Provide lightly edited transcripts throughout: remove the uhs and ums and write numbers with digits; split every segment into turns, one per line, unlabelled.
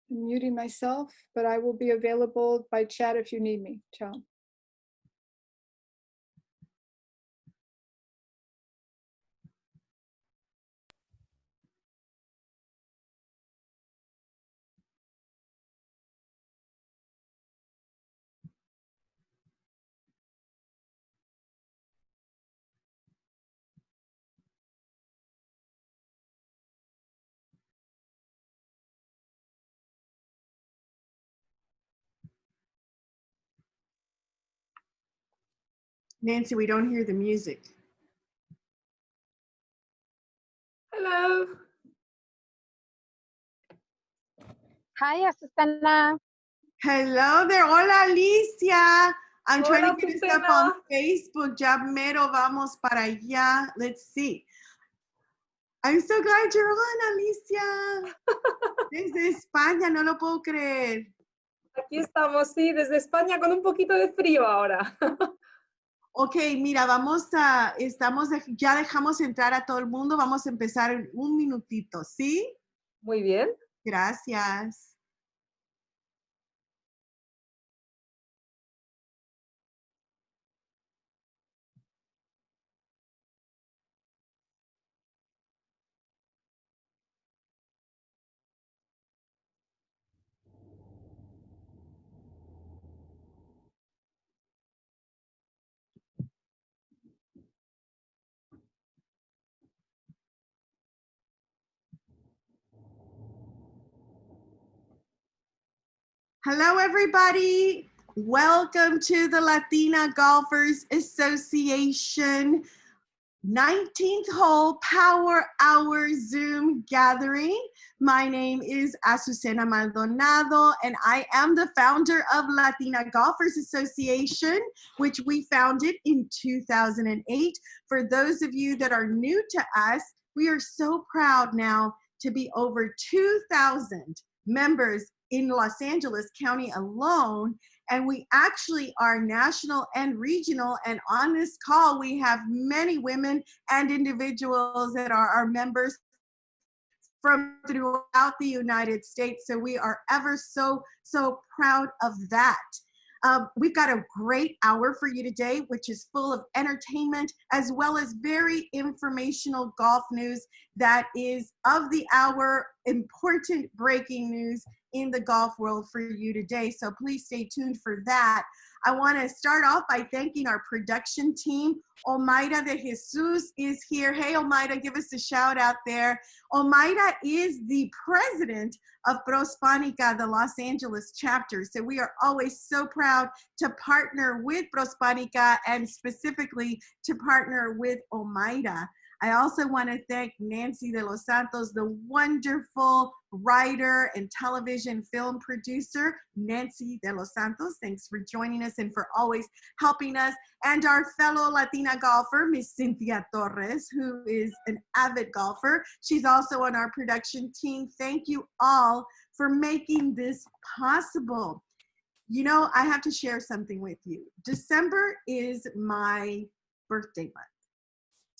I'm muting myself, but I will be available by chat if you need me. Ciao.
Nancy, we don't hear the music.
Hello.
Hi, Azucena.
Hello there. Hola, Alicia. I'm trying
Hola,
to get us up on
Azucena.
Facebook. Ya mero vamos para allá. Let's see. I'm so glad you're on, Alicia. Desde España, no lo puedo creer.
Aquí estamos, sí, desde España con un poquito de frío ahora.
Ok, mira, ya dejamos entrar a todo el mundo. Vamos a empezar en un minutito, ¿sí?
Muy bien.
Gracias. Hello, everybody. Welcome to the Latina Golfers Association 19th hole Power Hour Zoom gathering. My name is Azucena Maldonado, and I am the founder of Latina Golfers Association, which we founded in 2008. For those of you that are new to us, we are so proud now to be over 2,000 members in Los Angeles County alone. And we actually are national and regional. And on this call, we have many women and individuals that are our members from throughout the United States. So we are ever so proud of that. We've got a great hour for you today, which is full of entertainment as well as very informational golf news that is of the hour, important breaking news in the golf world for you today. So please stay tuned for that. I want to start off by thanking our production team. Omaira de Jesus is here. Hey, Omaira, give us a shout out there. Omaira is the president of Prospanica, the Los Angeles chapter. So we are always so proud to partner with Prospanica and specifically to partner with Omaira. I also want to thank Nancy de los Santos, the wonderful writer and television film producer. Nancy de los Santos, thanks for joining us and for always helping us. And our fellow Latina golfer, Miss Cynthia Torres, who is an avid golfer. She's also on our production team. Thank you all for making this possible. You know, I have to share something with you. December is my birthday month.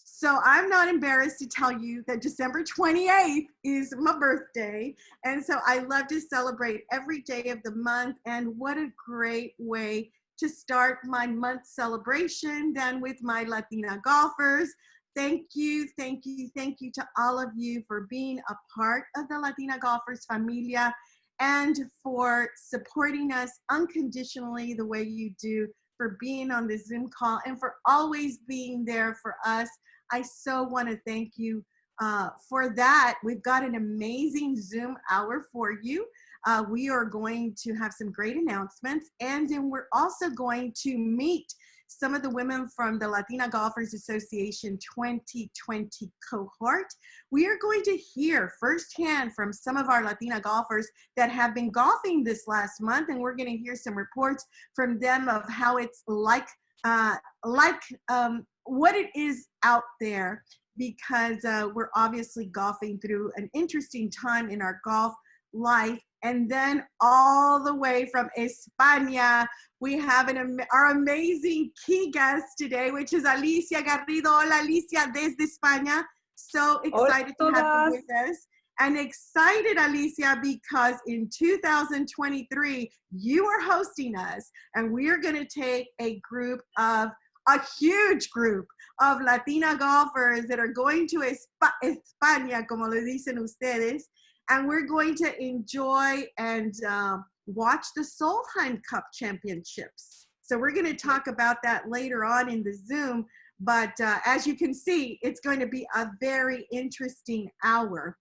So I'm not embarrassed to tell you that December 28th is my birthday. And so I love to celebrate every day of the month. And what a great way to start my month celebration than with my Latina golfers. Thank you to all of you for being a part of the Latina Golfers Familia and for supporting us unconditionally the way you do, for being on the Zoom call and for always being there for us. I so want to thank you for that. We've got an amazing Zoom hour for you. We are going to have some great announcements, and then we're also going to meet some of the women from the Latina Golfers Association 2020 cohort. We are going to hear firsthand from some of our Latina golfers that have been golfing this last month, and we're going to hear some reports from them of how it's like what it is out there, because we're obviously golfing through an interesting time in our golf life. And then all the way from España, we have our amazing key guest today, which is Alicia Garrido. Hola, Alicia, desde España. So excited to have you with us. And excited, Alicia, because in 2023, you are hosting us, and we are going to take a huge group of Latina golfers that are going to España, como le dicen ustedes, and we're going to enjoy and watch the Solheim Cup championships. So we're going to talk about that later on in the Zoom, but as you can see, it's going to be a very interesting hour.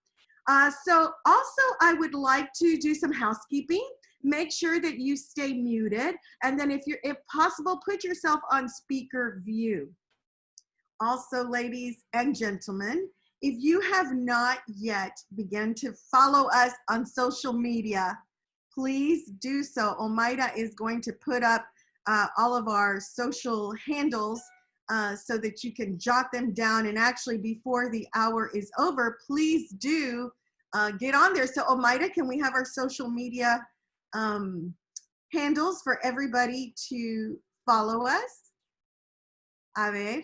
So also, I would like to do some housekeeping. Make sure that you stay muted, and then if possible, put yourself on speaker view. Also, ladies and gentlemen, if you have not yet begun to follow us on social media, please do so. Omaira is going to put up all of our social handles so that you can jot them down. And actually, before the hour is over, please do get on there. So Omaira, can we have our social media handles for everybody to follow us? A ver.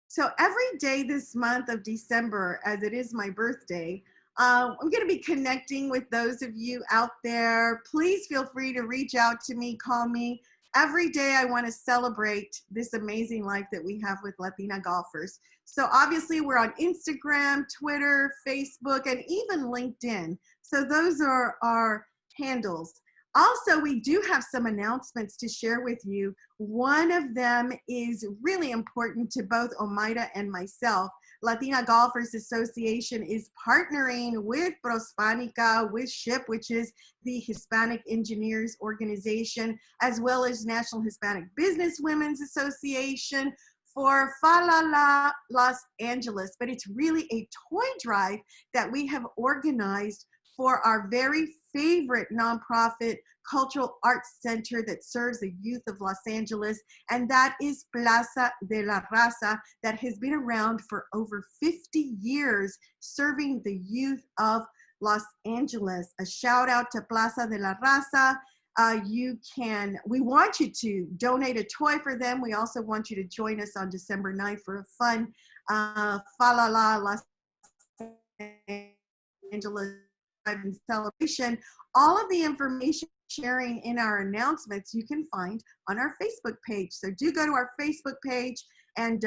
So every day this month of December, as it is my birthday, I'm going to be connecting with those of you out there. Please feel free to reach out to me, call me. Every day I want to celebrate this amazing life that we have with Latina golfers. So obviously we're on Instagram, Twitter, Facebook, and even LinkedIn. So those are our handles. Also, we do have some announcements to share with you. One of them is really important to both Omaira and myself. Latina Golfers Association is partnering with Prospanica, with SHIP, which is the Hispanic Engineers Organization, as well as National Hispanic Business Women's Association for Fa La La Los Angeles. But it's really a toy drive that we have organized for our very favorite nonprofit cultural arts center that serves the youth of Los Angeles, and that is Plaza de la Raza, that has been around for over 50 years serving the youth of Los Angeles. A shout out to Plaza de la Raza. We want you to donate a toy for them. We also want you to join us on December 9th for a fun Fa La La Los Angeles celebration. All of the information sharing in our announcements you can find on our Facebook page. So do go to our Facebook page and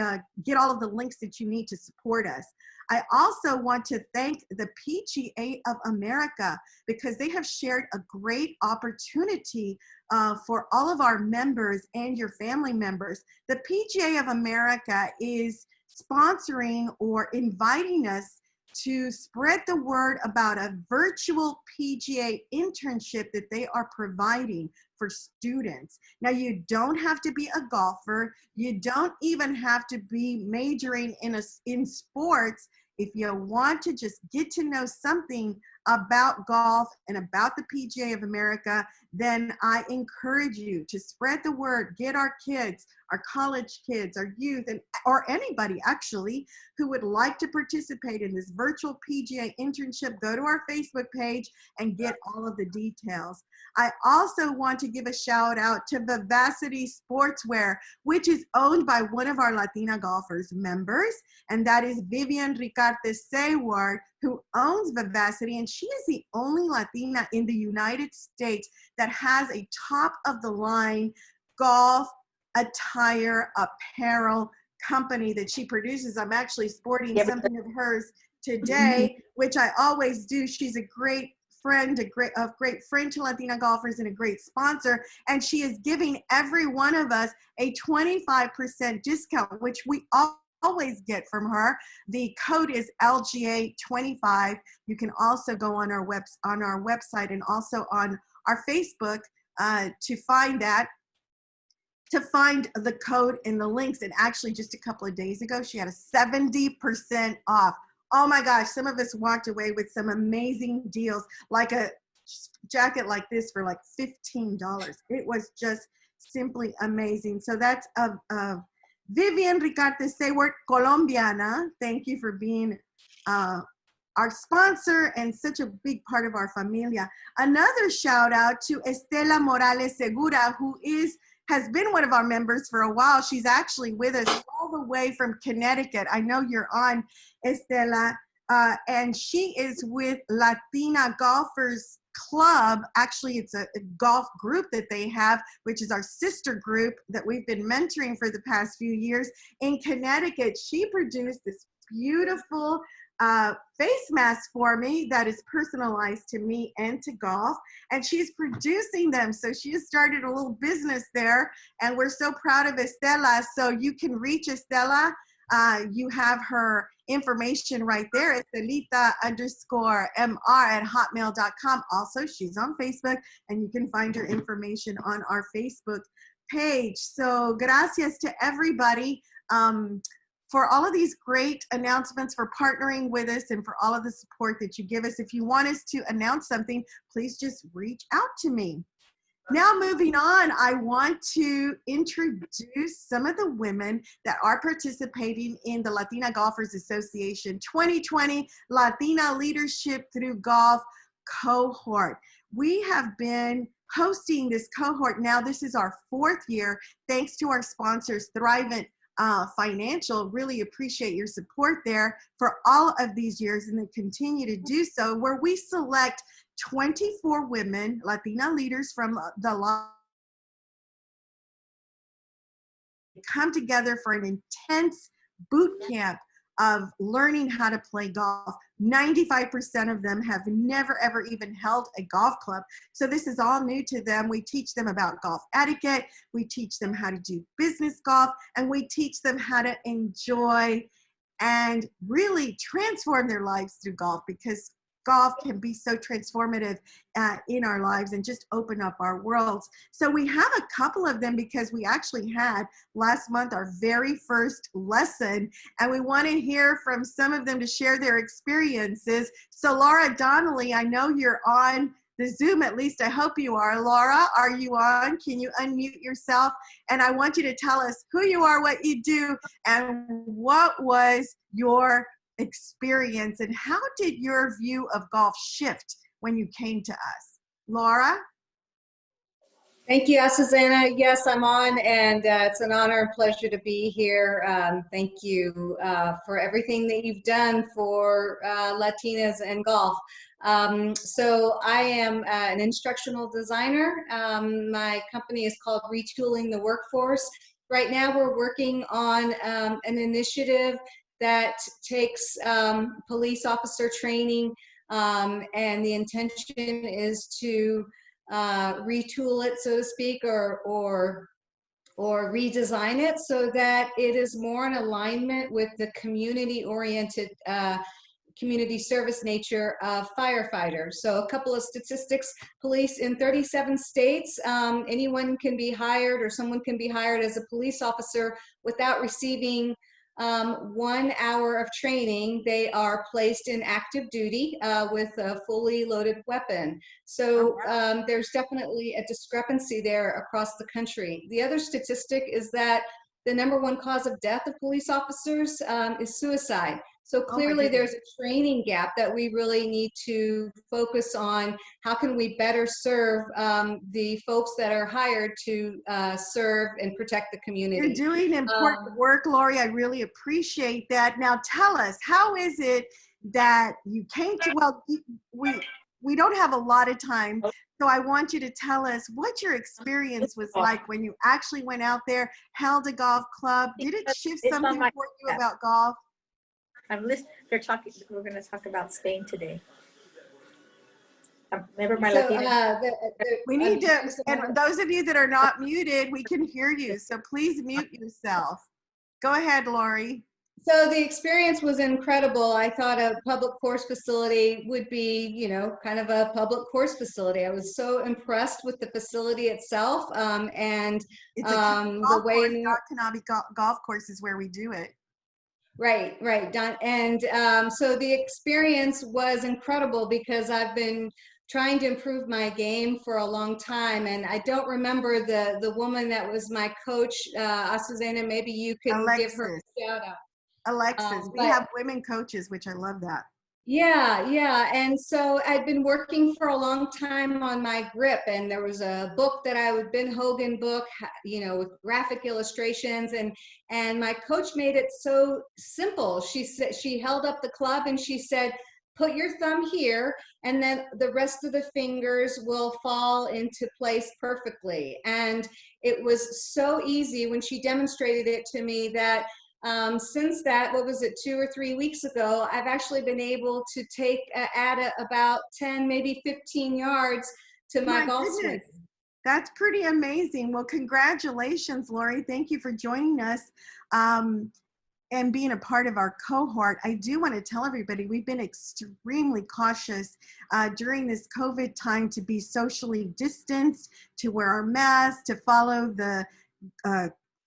get all of the links that you need to support us. I also want to thank the PGA of America because they have shared a great opportunity for all of our members and your family members. The PGA of America is sponsoring or inviting us to spread the word about a virtual PGA internship that they are providing for students. Now, you don't have to be a golfer. You don't even have to be majoring in sports. If you want to just get to know something about golf and about the PGA of America, then I encourage you to spread the word, get our kids, our college kids, our youth, or anybody actually who would like to participate in this virtual PGA internship. Go to our Facebook page and get all of the details. I also want to give a shout out to Vivacity Sportswear, which is owned by one of our Latina golfers members, and that is Vivian Ricarte Seward, who owns Vivacity, and she is the only Latina in the United States that has a top-of-the-line golf attire apparel company that she produces. I'm actually sporting something of hers today, which I always do. She's a great friend, a great friend to Latina golfers and a great sponsor, and she is giving every one of us a 25% discount, which we always get from her. The code is LGA25. You can also go on our website and also on our Facebook to find that. To find the code and the links. And actually just a couple of days ago, she had a 70% off. Oh my gosh, some of us walked away with some amazing deals, like a jacket like this for like $15. It was just simply amazing. So that's Vivian Ricarte Seward, Colombiana. Thank you for being our sponsor and such a big part of our familia. Another shout out to Estela Morales Segura, who has been one of our members for a while. She's actually with us all the way from Connecticut. I know you're on, Estela. and she is with Latina Golfers Club. Actually, it's a golf group that they have, which is our sister group that we've been mentoring for the past few years in Connecticut. She produced this beautiful face mask for me that is personalized to me and to golf, and she's producing them. So she has started a little business there, and we're so proud of Estela. So you can reach Estela. You have her information right there. Estelita_MR@hotmail.com. Also, she's on Facebook, and you can find her information on our Facebook page. So gracias to everybody for all of these great announcements, for partnering with us, and for all of the support that you give us. If you want us to announce something, please just reach out to me. Now moving on, I want to introduce some of the women that are participating in the Latina Golfers Association 2020 Latina Leadership Through Golf cohort. We have been hosting this cohort now. This is our 4th year, thanks to our sponsors, Thrivent Financial. Really appreciate your support there for all of these years, and they continue to do so, where we select 24 women, Latina leaders from the come together for an intense boot camp of learning how to play golf. 95% of them have never ever even held a golf club. So this is all new to them. We teach them about golf etiquette. We teach them how to do business golf, and we teach them how to enjoy and really transform their lives through golf, because golf can be so transformative in our lives and just open up our worlds. So we have a couple of them because we actually had last month our very first lesson, and we want to hear from some of them to share their experiences. So Laura Donnelly, I know you're on the Zoom, at least I hope you are. Laura, are you on? Can you unmute yourself? And I want you to tell us who you are, what you do, and what was your experience, and how did your view of golf shift when you came to us? Laura?
Thank you, Susanna. Yes, I'm on, and it's an honor and pleasure to be here. Thank you for everything that you've done for Latinas and golf. So I am an instructional designer. My company is called Retooling the Workforce. Right now we're working on an initiative that takes police officer training, and the intention is to retool it, so to speak, or redesign it so that it is more in alignment with the community-oriented community service nature of firefighters. So a couple of statistics: police in 37 states, anyone can be hired, or someone can be hired as a police officer without receiving 1 hour of training. They are placed in active duty with a fully loaded weapon. So there's definitely a discrepancy there across the country. The other statistic is that the #1 cause of death of police officers is suicide. So clearly there's a training gap that we really need to focus on. How can we better serve the folks that are hired to serve and protect the community?
You're doing important work, Lori. I really appreciate that. Now tell us, how is it that you came to, well, we don't have a lot of time, so I want you to tell us what your experience was like when you actually went out there, held a golf club. Did it shift something for you about golf?
I'm listening. They're talking. We're going to talk about Spain today. Remember my Latina.
We need to, and those of you that are not muted, we can hear you. So please mute yourself. Go ahead, Lori.
So the experience was incredible. I thought a public course facility would be, you know, kind of a public course facility. I was so impressed with the facility itself, and
it's the way Kannabi golf course is where we do it.
Right, Don. And so the experience was incredible because I've been trying to improve my game for a long time, and I don't remember the woman that was my coach, Susanna. Maybe you can give her a shout out.
Alexis, we have women coaches, which I love that.
Yeah. And so I'd been working for a long time on my grip, and there was a book that Ben Hogan book, with graphic illustrations, and my coach made it so simple. She said, she held up the club and she said, put your thumb here, and then the rest of the fingers will fall into place perfectly. And it was so easy when she demonstrated it to me that since that, what was it, 2 or 3 weeks ago, I've actually been able to add about 10, maybe 15 yards to my golf swing.
That's pretty amazing. Well, congratulations, Lori. Thank you for joining us and being a part of our cohort. I do want to tell everybody we've been extremely cautious during this COVID time to be socially distanced, to wear our masks, to follow the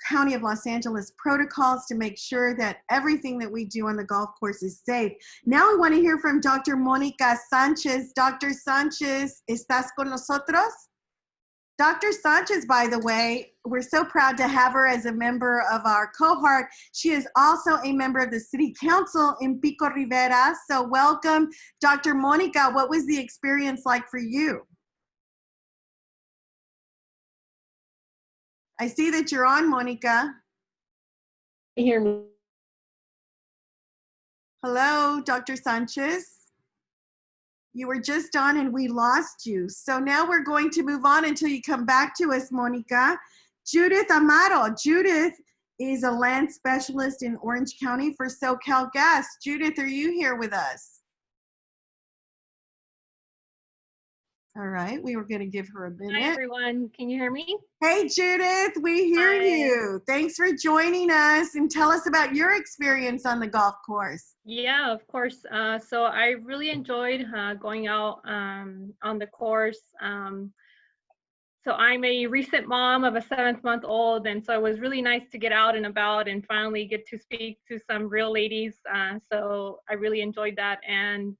County of Los Angeles protocols to make sure that everything that we do on the golf course is safe. Now we want to hear from Dr. Mónica Sánchez. Dr. Sánchez, ¿estás con nosotros? Dr. Sánchez, by the way, we're so proud to have her as a member of our cohort. She is also a member of the City Council in Pico Rivera. So welcome, Dr. Mónica. What was the experience like for you? I see that you're on, Mónica.
You hear me?
Hello, Dr. Sánchez. You were just on and we lost you. So now we're going to move on until you come back to us, Mónica. Judith Amaro. Judith is a land specialist in Orange County for SoCal Gas. Judith, are you here with us? All right, we were going to give her a minute.
Hi, everyone. Can you hear me?
Hey, Judith, we hear you. Thanks for joining us, and tell us about your experience on the golf course.
Yeah, of course. So I really enjoyed going out on the course. So I'm a recent mom of a 7-month-old, and so it was really nice to get out and about and finally get to speak to some real ladies. So I really enjoyed that, and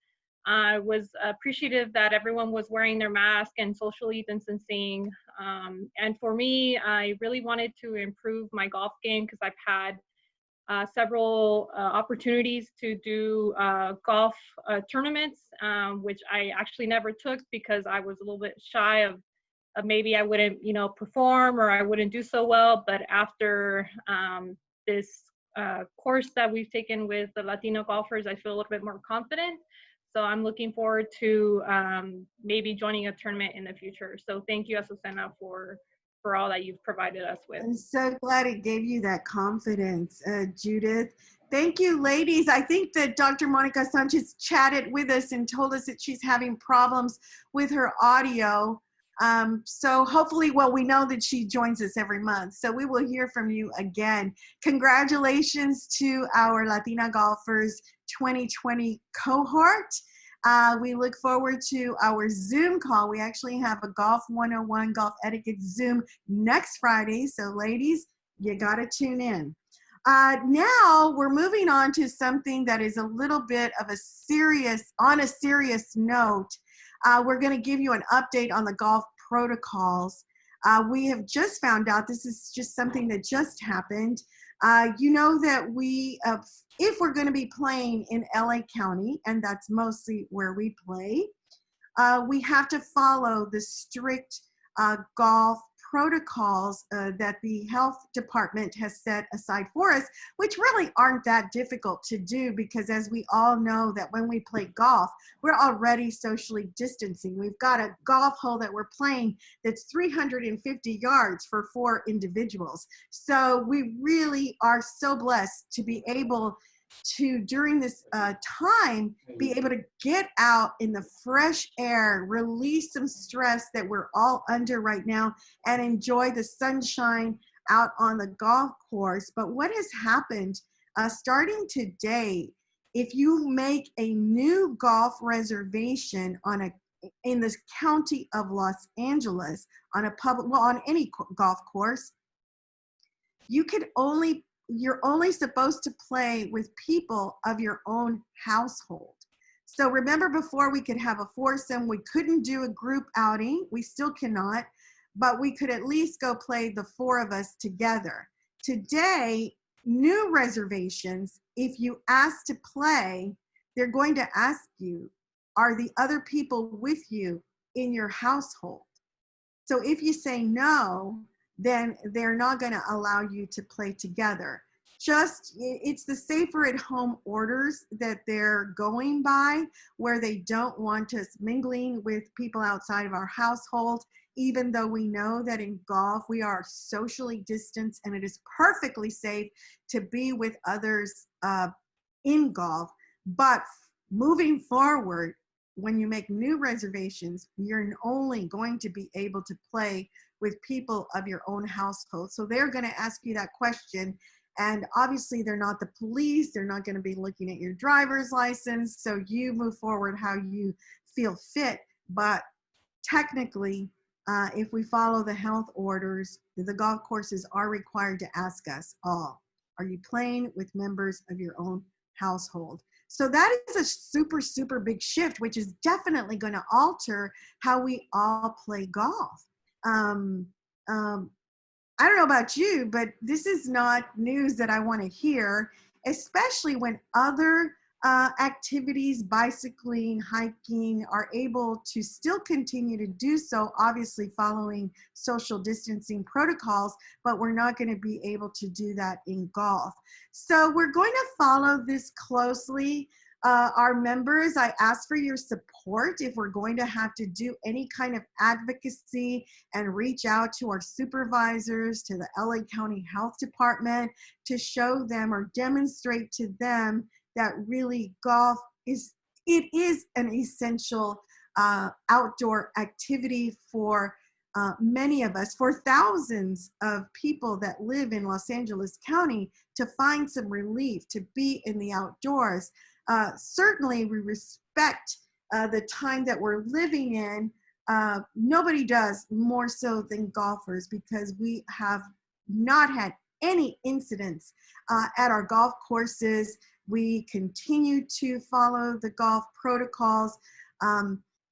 I was appreciative that everyone was wearing their mask and socially distancing. And for me, I really wanted to improve my golf game because I've had several opportunities to do golf tournaments, which I actually never took because I was a little bit shy of maybe I wouldn't, perform or I wouldn't do so well. But after this course that we've taken with the Latino golfers, I feel a little bit more confident. So I'm looking forward to maybe joining a tournament in the future. So thank you, Azucena, for all that you've provided us with.
I'm so glad it gave you that confidence, Judith. Thank you, ladies. I think that Dr. Mónica Sánchez chatted with us and told us that she's having problems with her audio. So hopefully, we know that she joins us every month. So we will hear from you again. Congratulations to our Latina Golfers 2020 cohort. We look forward to our Zoom call. We actually have a Golf 101 Golf Etiquette Zoom next Friday. So ladies, you got to tune in. Now we're moving on to something that is a little bit of on a serious note. We're going to give you an update on the golf protocols. We have just found out, this is just something that just happened. You know that if we're going to be playing in LA County, and that's mostly where we play, we have to follow the strict golf protocols that the health department has set aside for us, which really aren't that difficult to do because as we all know that when we play golf, we're already socially distancing. We've got a golf hole that we're playing that's 350 yards for 4 individuals. So we really are so blessed to be able to, during this time, be able to get out in the fresh air, release some stress that we're all under right now, and enjoy the sunshine out on the golf course. But what has happened, starting today, if you make a new golf reservation in the county of Los Angeles on on any golf course, you're only supposed to play with people of your own household. So remember, before we could have a foursome, we couldn't do a group outing. We still cannot, but we could at least go play the 4 of us together. Today, new reservations, if you ask to play, they're going to ask you, are the other people with you in your household? So if you say no, then they're not going to allow you to play together. It's the safer at home orders that they're going by, where they don't want us mingling with people outside of our household, even though we know that in golf we are socially distanced and it is perfectly safe to be with others in golf. But moving forward, when you make new reservations, you're only going to be able to play with people of your own household. So they're going to ask you that question. And obviously they're not the police. They're not going to be looking at your driver's license. So you move forward how you feel fit. But technically, if we follow the health orders, the golf courses are required to ask us all, are you playing with members of your own household? So that is a super, super big shift, which is definitely going to alter how we all play golf. I don't know about you, but this is not news that I want to hear, especially when other activities, bicycling, hiking, are able to still continue to do so, obviously following social distancing protocols, but we're not going to be able to do that in golf. So we're going to follow this closely. Our members, I ask for your support if we're going to have to do any kind of advocacy and reach out to our supervisors, to the LA County Health Department, to show them or demonstrate to them that really golf is an essential outdoor activity for many of us, for thousands of people that live in Los Angeles County, to find some relief, to be in the outdoors. Certainly we respect the time that we're living in. Nobody does more so than golfers, because we have not had any incidents at our golf courses. We continue to follow the golf protocols.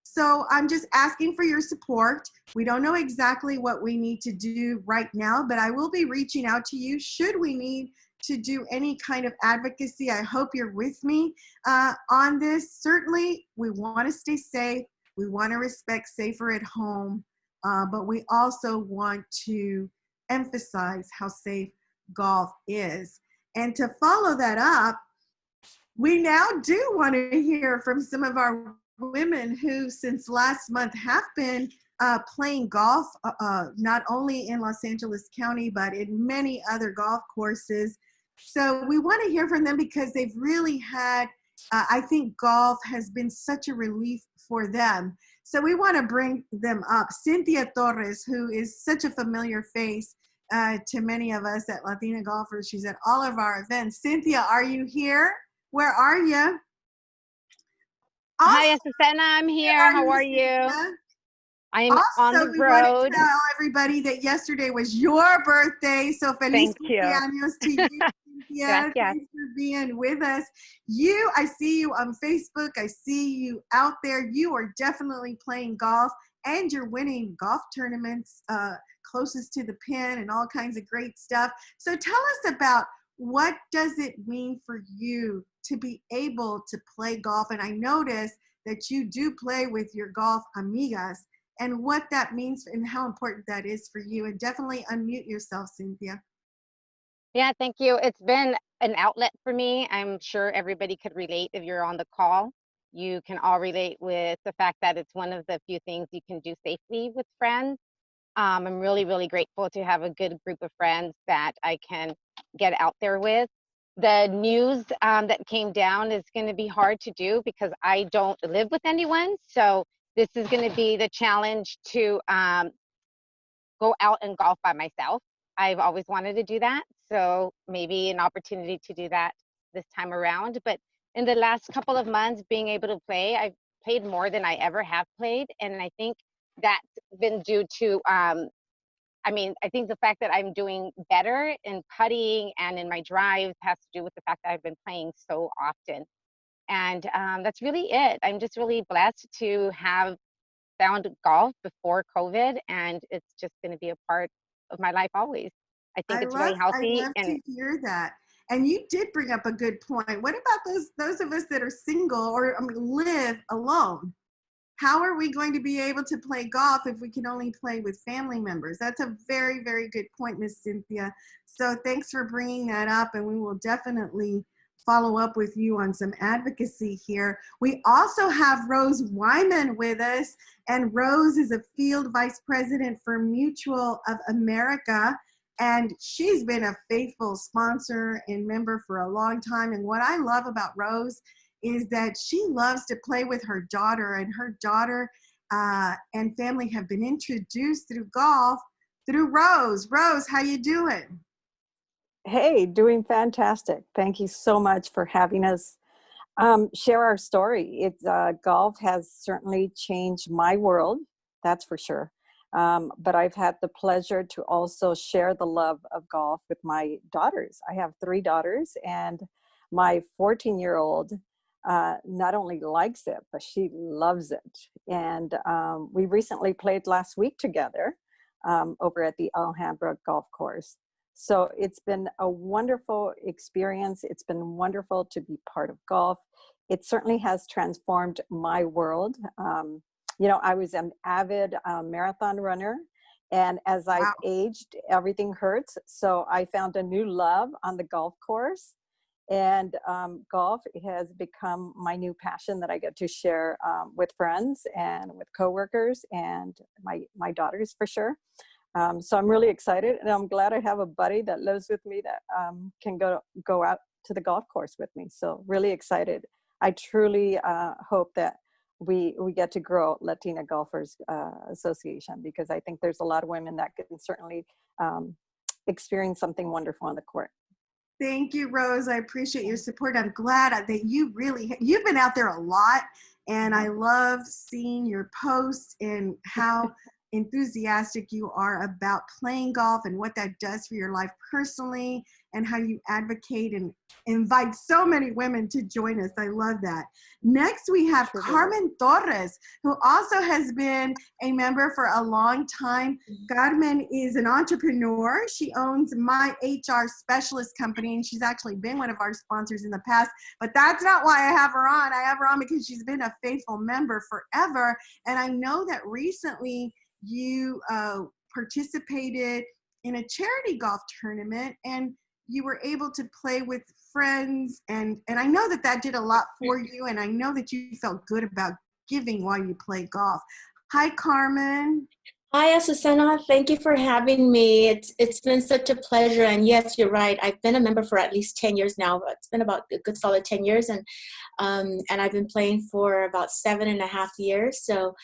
So I'm just asking for your support. We don't know exactly what we need to do right now, but I will be reaching out to you should we need to do any kind of advocacy. I hope you're with me on this. Certainly, we want to stay safe. We want to respect safer at home, but we also want to emphasize how safe golf is. And to follow that up, we now do want to hear from some of our women who, since last month, have been playing golf, not only in Los Angeles County, but in many other golf courses. So we want to hear from them, because they've really had, I think golf has been such a relief for them. So we want to bring them up. Cynthia Torres, who is such a familiar face to many of us at Latina Golfers. She's at all of our events. Cynthia, are you here? Where are you?
Hi, Azucena. I'm here. How are you?
Cynthia?
I'm on
Also,
the
we want
road.
to tell everybody that yesterday was your birthday, so feliz
Thank you.
cumpleaños to you, Cynthia.
Gracias.
Thanks for being with us. I see you on Facebook. I see you out there. You are definitely playing golf, and you're winning golf tournaments closest to the pin and all kinds of great stuff. So tell us about, what does it mean for you to be able to play golf? And I notice that you do play with your golf amigas, and what that means and how important that is for you. And definitely unmute yourself, Cynthia.
Yeah, thank you. It's been an outlet for me. I'm sure everybody could relate if you're on the call. You can all relate with the fact that it's one of the few things you can do safely with friends. I'm really, really grateful to have a good group of friends that I can get out there with. The news that came down is going to be hard to do because I don't live with anyone. So this is going to be the challenge to go out and golf by myself. I've always wanted to do that. So maybe an opportunity to do that this time around. But in the last couple of months, being able to play, I've played more than I ever have played. And I think that's been due to, I think the fact that I'm doing better in putting and in my drives has to do with the fact that I've been playing so often. And that's really it. I'm just really blessed to have found golf before COVID, and it's just going to be a part of my life always. I think it's really
I
healthy.
love
And
to hear that. And you did bring up a good point. What about those of us that are single or live alone? How are we going to be able to play golf if we can only play with family members? That's a very, very good point, Miss Cynthia. So thanks for bringing that up, and we will definitely follow up with you on some advocacy here. We also have Rose Wyman with us, and Rose is a field vice president for Mutual of America, and she's been a faithful sponsor and member for a long time. And what I love about Rose is that she loves to play with her daughter, and her daughter and family have been introduced through golf through Rose. Rose, how you doing?
Hey, doing fantastic. Thank you so much for having us share our story. Golf has certainly changed my world, that's for sure. But I've had the pleasure to also share the love of golf with my daughters. I have 3 daughters, and my 14-year-old not only likes it, but she loves it. And we recently played last week together over at the Alhambra golf course. So it's been a wonderful experience. It's been wonderful to be part of golf. It certainly has transformed my world. You know, I was an avid marathon runner, and as I've aged, everything hurts. So I found a new love on the golf course, and golf has become my new passion that I get to share with friends and with coworkers and my daughters for sure. So I'm really excited, and I'm glad I have a buddy that lives with me that can go out to the golf course with me. So really excited. I truly hope that we get to grow Latina Golfers Association, because I think there's a lot of women that can certainly experience something wonderful on the court.
Thank you, Rose. I appreciate your support. I'm glad that you've been out there a lot, and I love seeing your posts and how enthusiastic you are about playing golf and what that does for your life personally, and how you advocate and invite so many women to join us. I love that. Next, we have Carmen Torres, who also has been a member for a long time. Carmen is an entrepreneur. She owns My HR Specialist Company, and she's actually been one of our sponsors in the past, but that's not why I have her on. I have her on because she's been a faithful member forever. And I know that recently you participated in a charity golf tournament, and you were able to play with friends, and I know that did a lot for you, and I know that you felt good about giving while you play golf. Hi, Carmen.
Hi, Azucena. Thank you for having me. It's been such a pleasure. And yes, you're right. I've been a member for at least 10 years now. It's been about a good solid 10 years, and I've been playing for about 7.5 years. So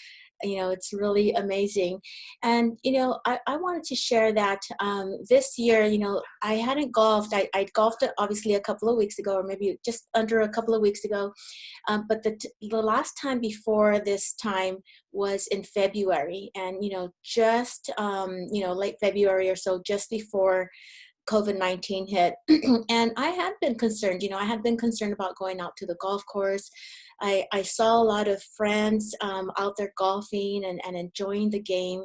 you know, it's really amazing. And, you know, I wanted to share that this year, you know, I hadn't golfed. I golfed obviously a couple of weeks ago, or maybe just under a couple of weeks ago. But the last time before this time was in February, and, you know, just, you know, late February or so, just before COVID-19 hit. And I had been concerned, you know, I had been concerned about going out to the golf course. I saw a lot of friends out there golfing and enjoying the game.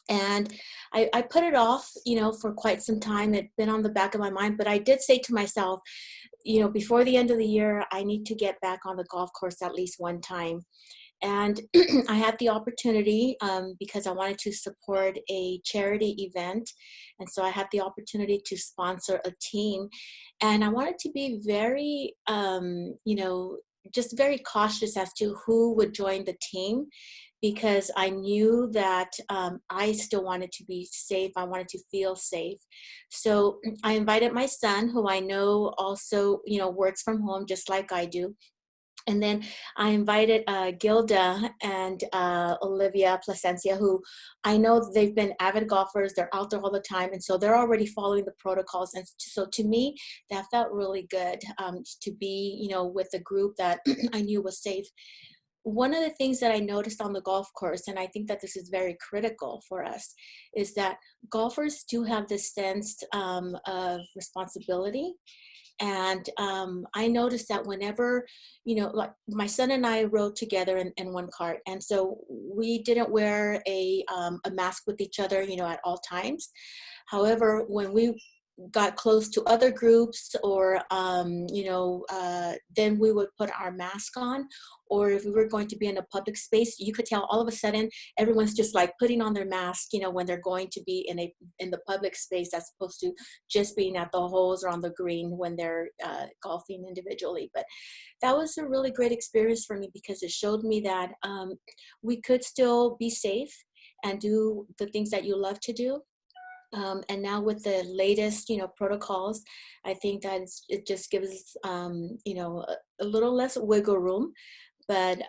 And I put it off, you know, for quite some time. It'd been on the back of my mind, but I did say to myself, you know, before the end of the year, I need to get back on the golf course at least one time. And I had the opportunity because I wanted to support a charity event. And so I had the opportunity to sponsor a team. And I wanted to be very, you know, just very cautious as to who would join the team, because I knew that I still wanted to be safe. I wanted to feel safe. So I invited my son, who I know also, you know, works from home just like I do. And then I invited Gilda and Olivia Placencia, who I know they've been avid golfers. They're out there all the time. And so they're already following the protocols. And so to me, that felt really good to be, you know, with a group that I knew was safe. One of the things that I noticed on the golf course, and I think that this is very critical for us, is that golfers do have this sense of responsibility. And I noticed that whenever, you know, like my son and I rode together in one cart. And so we didn't wear a mask with each other, you know, at all times. However, when we got close to other groups, or then we would put our mask on. Or if we were going to be in a public space, you could tell all of a sudden everyone's just like putting on their mask, when they're going to be in the public space, as opposed to just being at the holes or on the green when they're golfing individually. But that was a really great experience for me, because it showed me that we could still be safe and do the things that you love to do. And now with the latest, protocols, I think that it just gives, a little less wiggle room. But,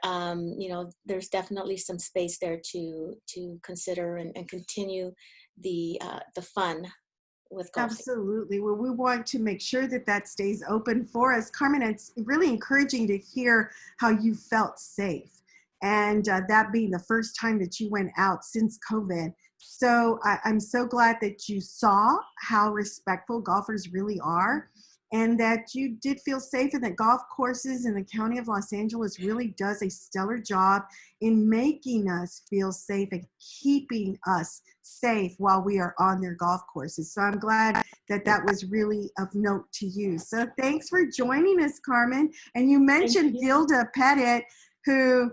there's definitely some space there to consider and continue the fun with golfing.
Absolutely. Well, we want to make sure that that stays open for us. Carmen, it's really encouraging to hear how you felt safe, and that being the first time that you went out since COVID. So I'm so glad that you saw how respectful golfers really are, and that you did feel safe, and that golf courses in the county of Los Angeles really does a stellar job in making us feel safe and keeping us safe while we are on their golf courses. So I'm glad that that was really of note to you. So thanks for joining us, Carmen. And you mentioned Gilda Pettit, who,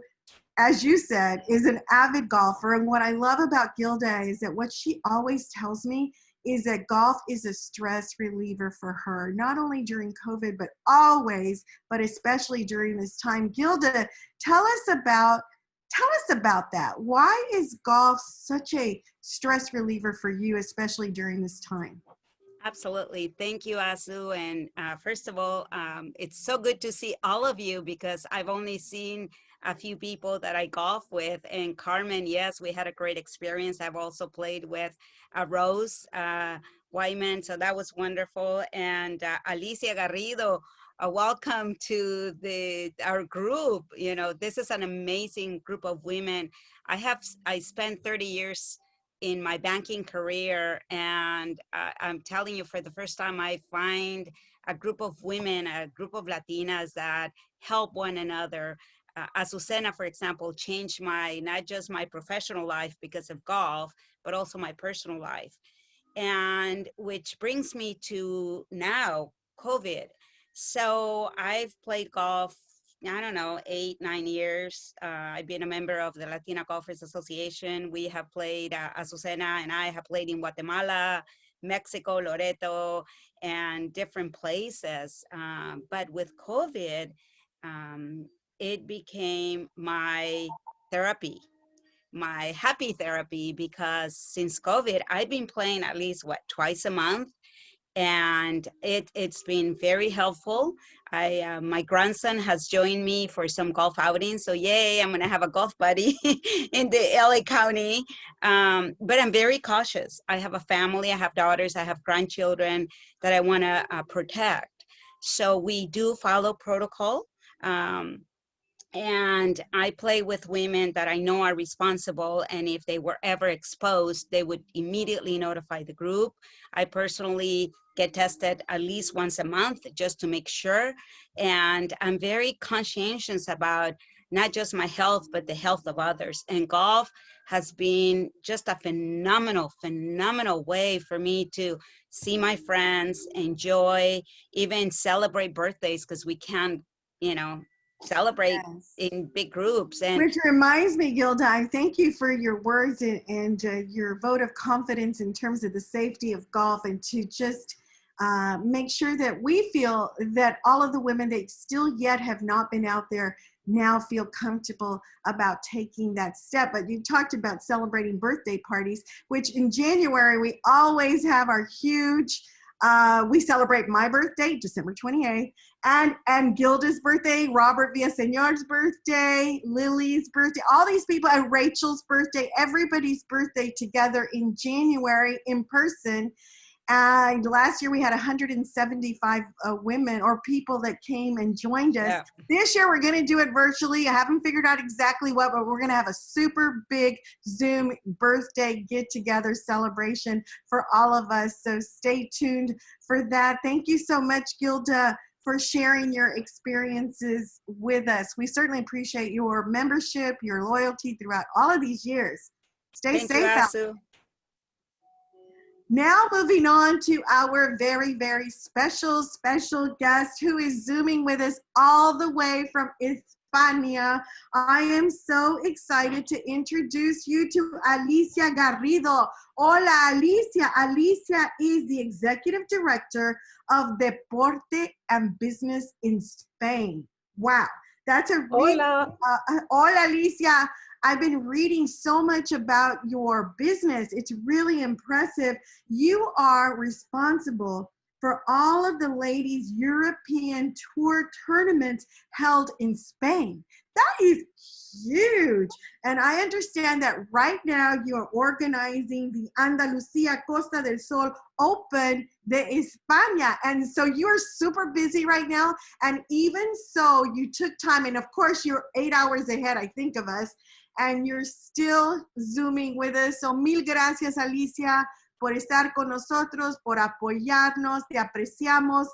as you said, is an avid golfer. And what I love about Gilda is that what she always tells me is that golf is a stress reliever for her, not only during COVID, but always, but especially during this time. Gilda, tell us about that. Why is golf such a stress reliever for you, especially during this time?
Absolutely. Thank you, Asu. And first of all, it's so good to see all of you, because I've only seen a few people that I golf with. And Carmen, yes, we had a great experience. I've also played with Rose Wyman, so that was wonderful. And Alicia Garrido, welcome to our group. This is an amazing group of women. I spent 30 years in my banking career, and I'm telling you, for the first time, I find a group of women, a group of Latinas that help one another. Azucena, for example, changed not just my professional life because of golf, but also my personal life. And which brings me to now, COVID. So I've played golf, I don't know, 8, 9 years. I've been a member of the Latina Golfers Association. We have played, Azucena and I have played in Guatemala, Mexico, Loreto, and different places. But with COVID, it became my therapy, my happy therapy, because since COVID, I've been playing at least, twice a month. And it's been very helpful. My grandson has joined me for some golf outings, so yay, I'm gonna have a golf buddy in the LA County. But I'm very cautious. I have a family, I have daughters, I have grandchildren that I want to protect. So we do follow protocol. And I play with women that I know are responsible, and if they were ever exposed, they would immediately notify the group. I personally get tested at least once a month just to make sure. And I'm very conscientious about not just my health, but the health of others. And golf has been just a phenomenal, phenomenal way for me to see my friends, enjoy, even celebrate birthdays, because we can't, celebrate in big groups. And
which reminds me, Gilda, I thank you for your words and your vote of confidence in terms of the safety of golf, and to just make sure that we feel that all of the women that still yet have not been out there now feel comfortable about taking that step. But you talked about celebrating birthday parties, which in January we always have our huge we celebrate my birthday, December 28th, and Gilda's birthday, Robert Villaseñor's birthday, Lily's birthday, all these people, and Rachel's birthday, everybody's birthday together in January in person. And last year we had 175 women or people that came and joined us. Yeah. This year we're going to do it virtually. I haven't figured out exactly what, but we're going to have a super big Zoom birthday get-together celebration for all of us. So stay tuned for that. Thank you so much, Gilda, for sharing your experiences with us. We certainly appreciate your membership, your loyalty throughout all of these years. Stay safe out there. Now moving on to our very, very special guest who is Zooming with us all the way from España. I am so excited to introduce you to Alicia Garrido. Hola, Alicia. Alicia is the Executive Director of Deporte and Business in Spain. Wow, that's a really,
Hola.
Hola, Alicia. I've been reading so much about your business. It's really impressive. You are responsible for all of the ladies' European Tour tournaments held in Spain. That is huge. And I understand that right now you are organizing the Andalucía Costa del Sol Open de España. And so you're super busy right now. And even so, you took time, and of course you're 8 hours ahead, I think, of us, and you're still Zooming with us. So mil gracias, Alicia, por estar con nosotros, por apoyarnos, te apreciamos.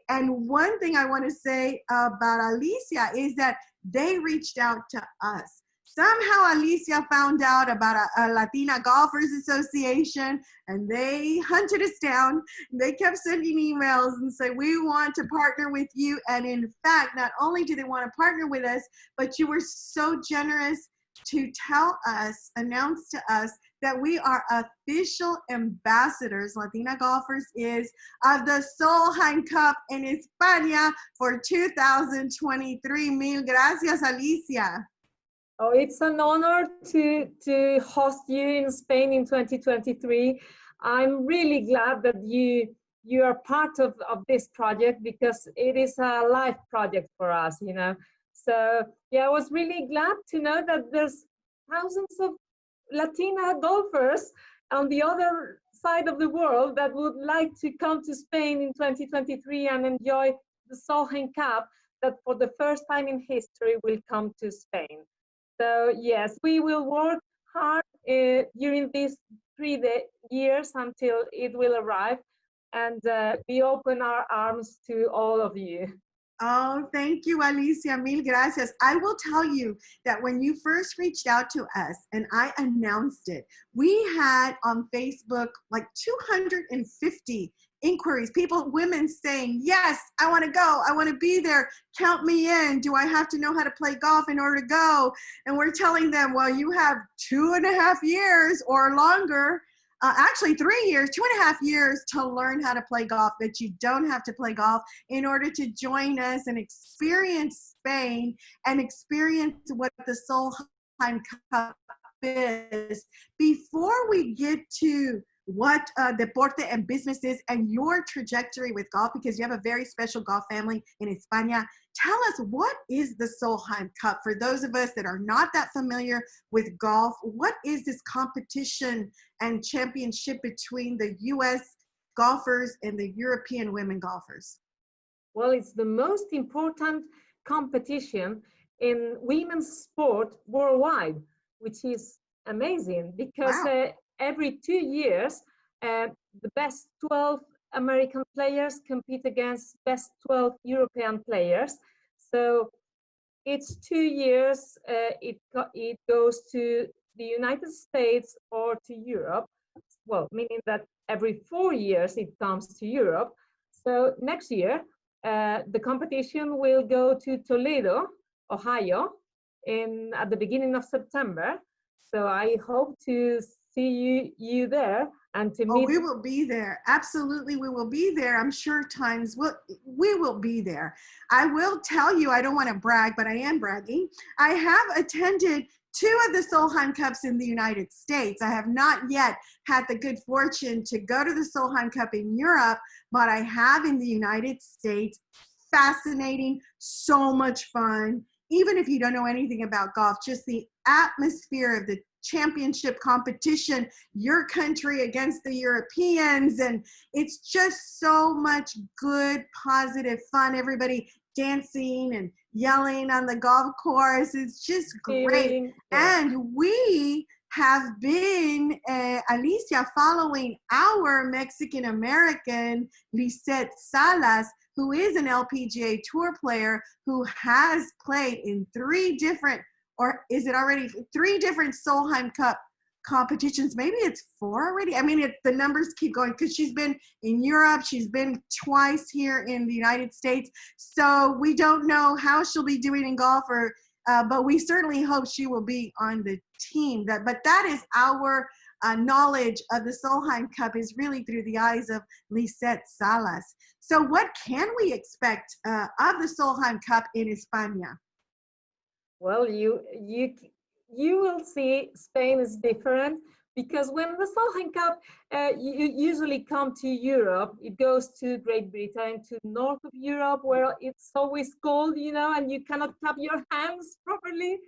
And one thing I want to say about Alicia is that they reached out to us. Somehow Alicia found out about a Latina Golfers Association, and they hunted us down. They kept sending emails and say, we want to partner with you. And in fact, not only do they want to partner with us, but you were so generous to tell us, announce to us that we are official ambassadors, Latina Golfers is, of the Solheim Cup in España for 2023. Mil gracias, Alicia.
Oh, it's an honor to host you in Spain in 2023. I'm really glad that you are part of this project, because it is a life project for us, you know. So yeah, I was really glad to know that there's thousands of Latina golfers on the other side of the world that would like to come to Spain in 2023 and enjoy the Solheim Cup that for the first time in history will come to Spain. So yes, we will work hard during these 3 years until it will arrive, and we open our arms to all of you.
Oh, thank you, Alicia. Mil gracias. I will tell you that when you first reached out to us and I announced it, we had on Facebook like 250 inquiries, women saying, yes, I want to go. I want to be there. Count me in. Do I have to know how to play golf in order to go? And we're telling them, well, you have 2.5 years or longer. Actually 3 years, 2.5 years to learn how to play golf, but you don't have to play golf in order to join us and experience Spain and experience what the Solheim Cup is. Before we get to what Deporte and Business is and your trajectory with golf, because you have a very special golf family in España, tell us, what is the Solheim Cup? For those of us that are not that familiar with golf, what is this competition and championship between the U.S. golfers and the European women golfers?
Well, it's the most important competition in women's sport worldwide, which is amazing, because
wow.
Every 2 years, the best 12 American players compete against best 12 European players. So it's 2 years, it goes to the United States or to Europe. Well, meaning that every 4 years it comes to Europe. So next year, the competition will go to Toledo, Ohio, at the beginning of September. So I hope to see you there and to meet.
Oh, we will be there. Absolutely, we will be there. I'm sure we will be there. I will tell you, I don't want to brag, but I am bragging. I have attended 2 of the Solheim Cups in the United States. I have not yet had the good fortune to go to the Solheim Cup in Europe, but I have in the United States. Fascinating, so much fun. Even if you don't know anything about golf, just the atmosphere of the championship competition, your country against the Europeans, and it's just so much good, positive fun. Everybody dancing and yelling on the golf course. It's just great. And we have been, Alicia, following our Mexican-American Lisette Salas, who is an LPGA Tour player who has played in 3 different, or is it already 3 different Solheim Cup competitions. Maybe it's 4 already. I mean, the numbers keep going because she's been in Europe. She's been twice here in the United States. So we don't know how she'll be doing in golf, but we certainly hope she will be on the team. But that is our knowledge of the Solheim Cup is really through the eyes of Lisette Salas. So what can we expect of the Solheim Cup in España?
Well, you will see Spain is different because when the Solheim Cup you usually come to Europe, it goes to Great Britain, to north of Europe, where it's always cold, you know, and you cannot clap your hands properly.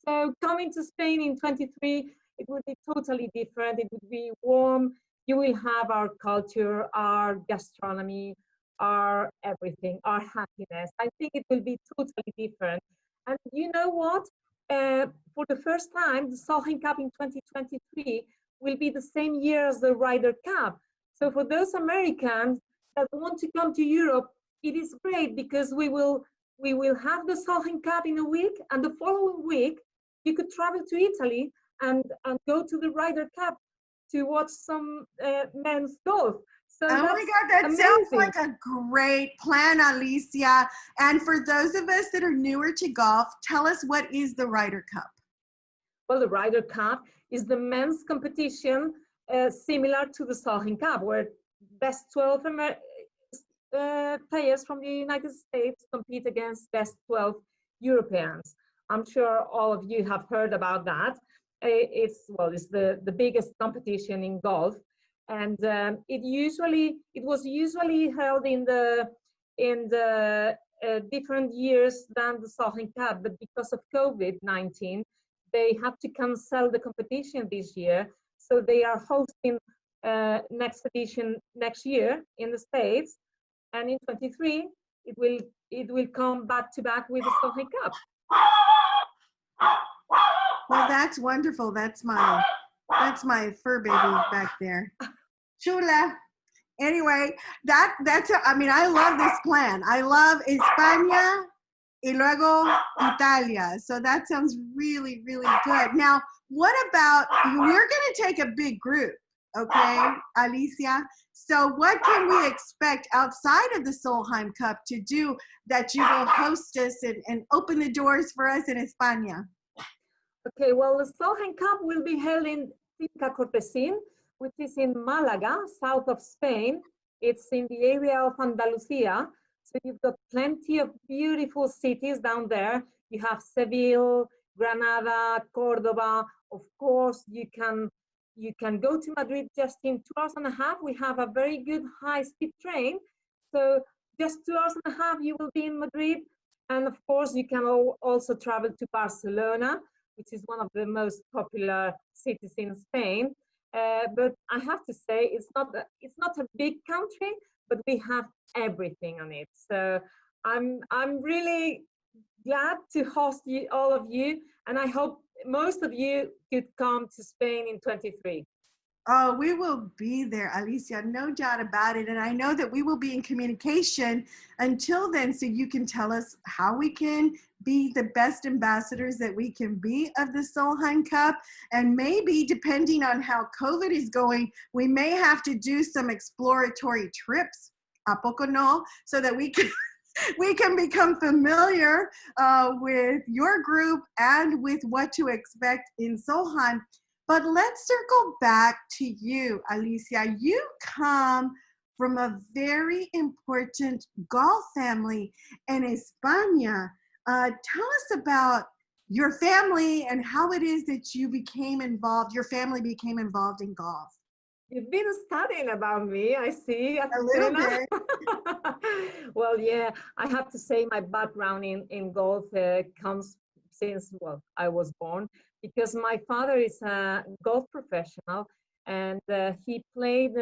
So coming to Spain in 23, it would be totally different. It would be warm. You will have our culture, our gastronomy, our everything, our happiness. I think it will be totally different. And you know what? For the first time, the Solheim Cup in 2023 will be the same year as the Ryder Cup. So for those Americans that want to come to Europe, it is great because we will have the Solheim Cup in a week, and the following week you could travel to Italy and go to the Ryder Cup to watch some men's golf. So
oh my God, that
amazing.
sounds like a great plan, Alicia. And for those of us that are newer to golf, tell us, what is the Ryder Cup?
Well, the Ryder Cup is the men's competition similar to the Solheim Cup, where best 12 players from the United States compete against best 12 Europeans. I'm sure all of you have heard about that. It's the biggest competition in golf, and it was usually held in the different years than the Solheim Cup, but because of COVID-19, they had to cancel the competition this year. So they are hosting next edition next year in the States, and in 23 it will come back to back with the Solheim Cup.
Well, that's wonderful. That's my fur baby back there. Chula. Anyway, I love this plan. I love España y luego Italia. So that sounds really, really good. Now, what about, we're going to take a big group, okay, Alicia? So what can we expect outside of the Solheim Cup to do that you will host us and open the doors for us in España?
Okay, well, the Solheim Cup will be held in Finca Cortesín, which is in Malaga, south of Spain. It's in the area of Andalusia. So you've got plenty of beautiful cities down there. You have Seville, Granada, Cordoba. Of course, you can go to Madrid just in 2 hours and a half. We have a very good high-speed train. So just 2 hours and a half, you will be in Madrid. And of course, you can also travel to Barcelona, which is one of the most popular cities in Spain. But I have to say, it's not a big country, but we have everything on it. So I'm really glad to host you, all of you, and I hope most of you could come to Spain in 23.
Oh, we will be there, Alicia, no doubt about it. And I know that we will be in communication until then, so you can tell us how we can be the best ambassadors that we can be of the Solheim Cup. And maybe, depending on how COVID is going, we may have to do some exploratory trips, ¿a poco no? So that we can become familiar with your group and with what to expect in Solheim. But let's circle back to you, Alicia. You come from a very important golf family in España. Tell us about your family and how it is that you became involved, your family became involved in golf.
You've been studying about me, I see.
A little bit.
Well, yeah, I have to say my background in golf comes since, well, I was born, because my father is a golf professional, and he played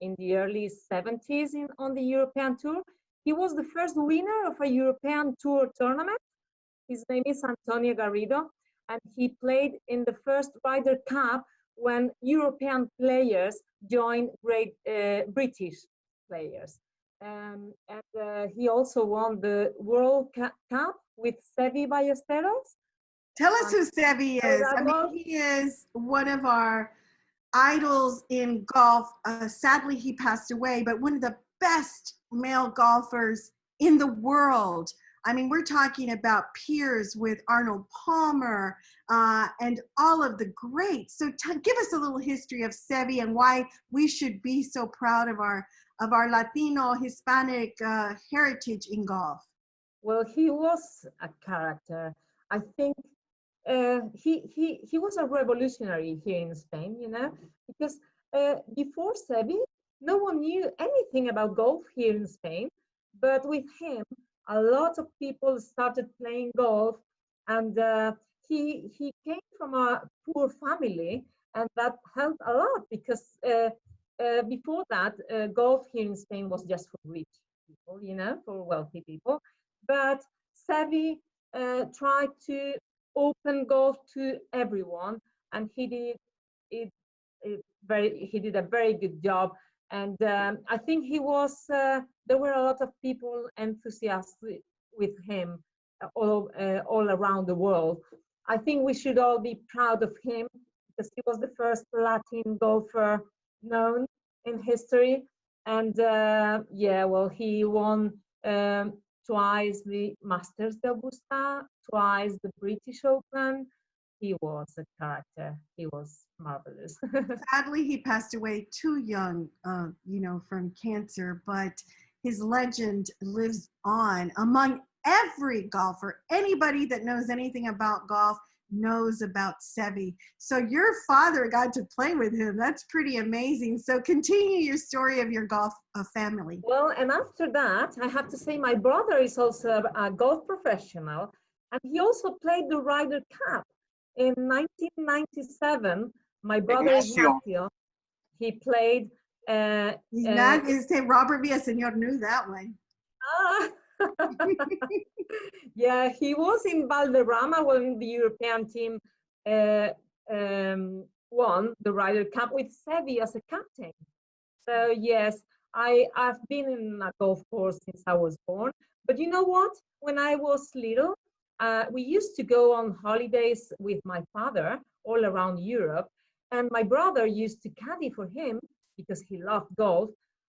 in the early 70s on the European Tour. He was the first winner of a European Tour tournament. His name is Antonio Garrido, and he played in the first Ryder Cup when European players joined great British players. And he also won the World Cup with Seve Ballesteros.
Tell us who Sevi
so
is.
that
I
was
mean, he is one of our idols in golf. Sadly, he passed away, but one of the best male golfers in the world. I mean, we're talking about peers with Arnold Palmer and all of the greats. So give us a little history of Sevi and why we should be so proud of our Latino, Hispanic heritage in golf.
Well, he was a character. I think he was a revolutionary here in Spain, you know, because before Sevi, no one knew anything about golf here in Spain. But with him, a lot of people started playing golf, and he came from a poor family, and that helped a lot because before that, golf here in Spain was just for rich people, you know, for wealthy people. But Sevi tried to open golf to everyone, and he did it, he did a very good job. And I think he was there were a lot of people enthusiastic with him all around the world. I think we should all be proud of him because he was the first Latin golfer known in history. And yeah, well, he won twice the Masters de Augusta, twice the British Open. He was a character. He was marvelous.
Sadly, he passed away too young, you know, from cancer, but his legend lives on among every golfer. Anybody that knows anything about golf knows about Sevi. So your father got to play with him. That's pretty amazing. So continue your story of your golf family.
Well, and after that, I have to say my brother is also a golf professional, and he also played the Ryder Cup. In 1997, my brother Ignacio, he played.
Robert Villaseñor knew that one.
Yeah, he was in Valderrama when the European team won the Ryder Cup with Sevi as a captain. So yes, I've been in a golf course since I was born. But you know what? When I was little, we used to go on holidays with my father all around Europe, and my brother used to caddy for him because he loved golf.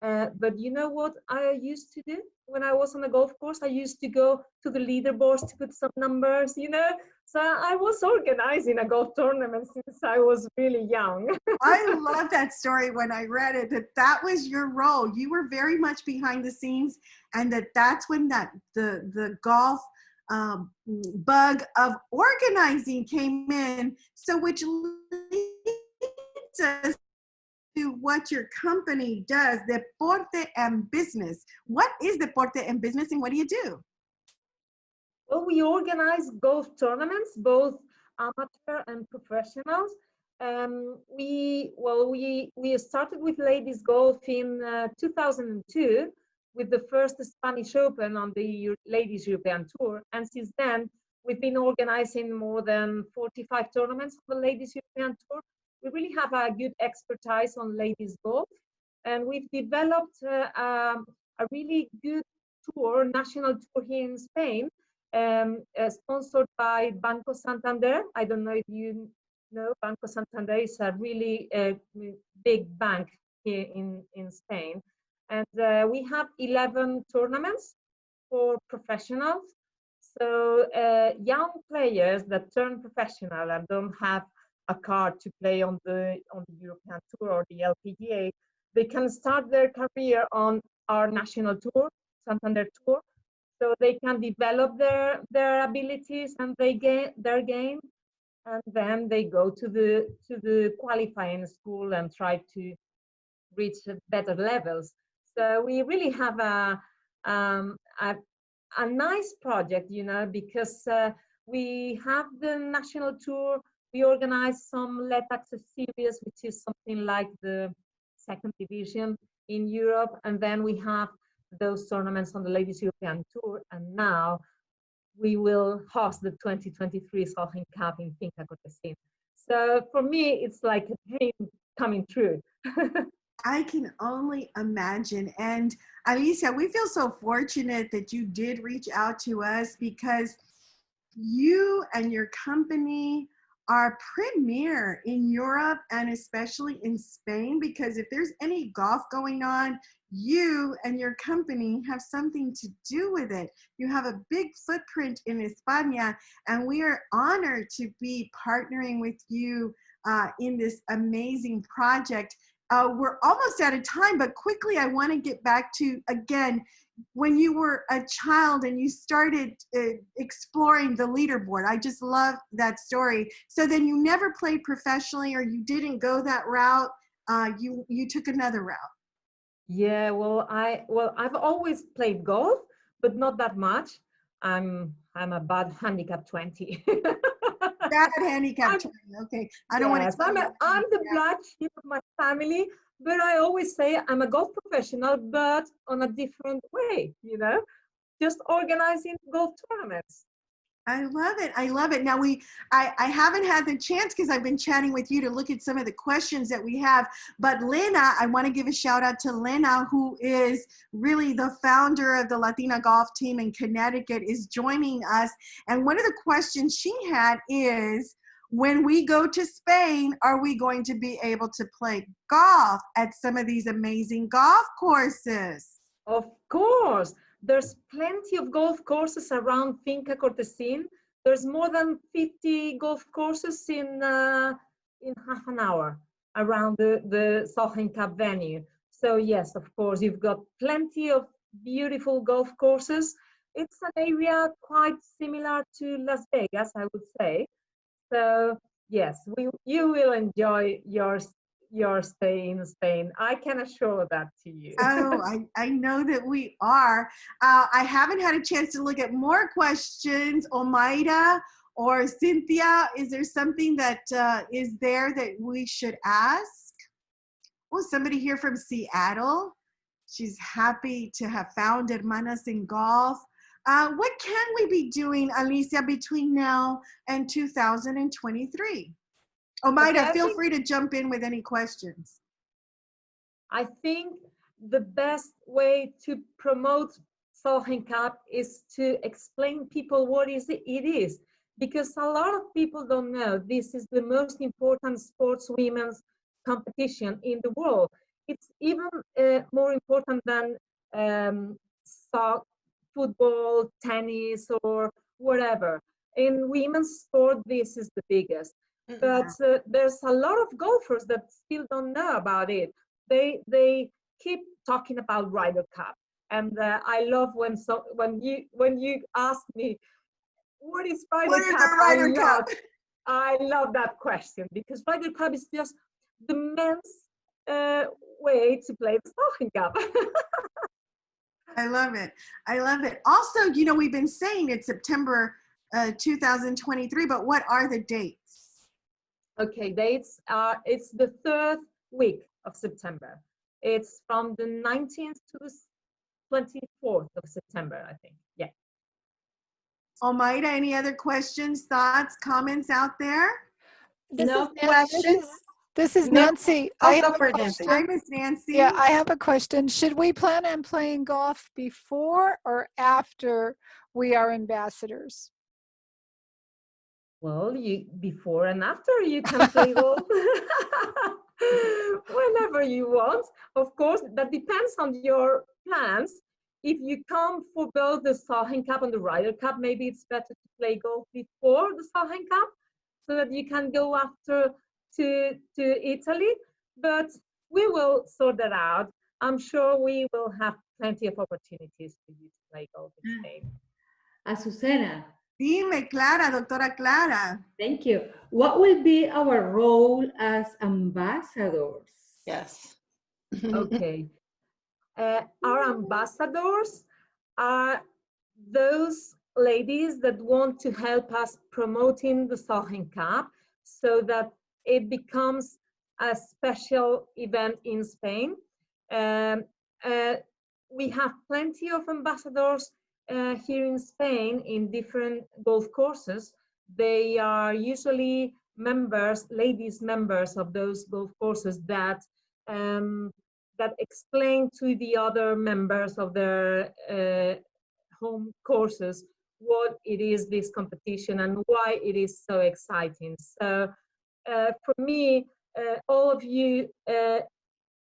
But you know what I used to do when I was on a golf course? I used to go to the leaderboards to put some numbers, you know. So I was organizing a golf tournament since I was really young.
I love that story when I read it, that was your role. You were very much behind the scenes, and that's when the golf bug of organizing came in. So which leads us to what your company does, Deporte and Business. What is Deporte and Business, and what do you do?
Well, we organize golf tournaments, both amateur and professionals. We started with ladies golf in 2002 with the first Spanish Open on the Ladies European Tour, and since then we've been organizing more than 45 tournaments for the Ladies European Tour. We really have a good expertise on ladies golf, and we've developed a really good tour, national tour here in Spain, sponsored by Banco Santander. I don't know if you know, Banco Santander is a really big bank here in Spain. And we have 11 tournaments for professionals. So young players that turn professional and don't have a card to play on the European Tour or the LPGA, they can start their career on our national tour, Santander Tour. So they can develop their abilities and their game, and then they go to the qualifying school and try to reach better levels. So we really have a nice project, you know, because we have the national tour. We organize some Let Access Series, which is something like the second division in Europe, and then we have those tournaments on the Ladies European Tour, and now we will host the 2023 Solheim Cup in Finca Cortesín. So for me, it's like a dream coming true.
I can only imagine. And Alicia, we feel so fortunate that you did reach out to us, because you and your company are premier in Europe and especially in Spain, because if there's any golf going on, you and your company have something to do with it. You have a big footprint in España, and we are honored to be partnering with you in this amazing project. We're almost out of time, but quickly I want to get back to, again, when you were a child and you started exploring the leaderboard. I just love that story. So then you never played professionally, or you didn't go that route. You took another route.
Yeah, I've always played golf, but not that much. I'm a bad handicap 20.
Bad handicap
I'm,
20. Okay, I don't want
yes,
to.
I'm the black sheep of my family, but I always say I'm a golf professional, but on a different way, just organizing golf tournaments.
I love it. I love it. Now I haven't had the chance, because I've been chatting with you, to look at some of the questions that we have. But Lena, I want to give a shout out to Lena, who is really the founder of the Latina Golf Team in Connecticut, is joining us. And one of the questions she had is, when we go to Spain, are we going to be able to play golf at some of these amazing golf courses?
Of course. There's plenty of golf courses around Finca Cortesin. There's more than 50 golf courses in half an hour around the Solheim Cup venue. So yes, of course, you've got plenty of beautiful golf courses. It's an area quite similar to Las Vegas, I would say. So yes, you will enjoy your stay in Spain. I can assure that to you.
Oh, I know that we are. I haven't had a chance to look at more questions. Omaira or Cynthia, is there something that is there that we should ask? Oh, somebody here from Seattle. She's happy to have found Hermanas in Golf. What can we be doing, Alicia, between now and 2023? Omaira,
Okay,
feel free to jump in with any questions.
I think the best way to promote Solheim Cup is to explain people what it is, because a lot of people don't know this is the most important sports women's competition in the world. It's even more important than soccer, football, tennis, or whatever. In women's sport, this is the biggest. But there's a lot of golfers that still don't know about it. They keep talking about Ryder Cup, and I love when you ask me what is Ryder
What is
Cup.
the Ryder Cup?
I love that question, because Ryder Cup is just the men's way to play the Solheim Cup.
I love it. I love it. Also, we've been saying it's September 2023, but what are the dates?
Okay, dates are, it's the third week of September. It's from the 19th to the 24th of September, I think. Yeah.
Omaira, any other questions, thoughts, comments out there?
No
questions.
This is
No.
Nancy.
I'll go for Nancy.
Hi, Miss Nancy.
Yeah, I have a question. Should we plan on playing golf before or after we are ambassadors?
Well, before and after you can play golf whenever you want. Of course, that depends on your plans. If you come for both the Solheim Cup and the Ryder Cup, maybe it's better to play golf before the Solheim Cup so that you can go after to Italy. But we will sort that out. I'm sure we will have plenty of opportunities for you to play golf in Spain.
Azucena.
Dime, Clara, Doctora Clara.
Thank you. What will be our role as ambassadors?
Yes.
Okay. Our ambassadors are those ladies that want to help us promoting the Solheim Cup so that it becomes a special event in Spain. We have plenty of ambassadors here in Spain in different golf courses. They are usually members, ladies members of those golf courses that explain to the other members of their home courses what it is, this competition, and why it is so exciting. So for me, all of you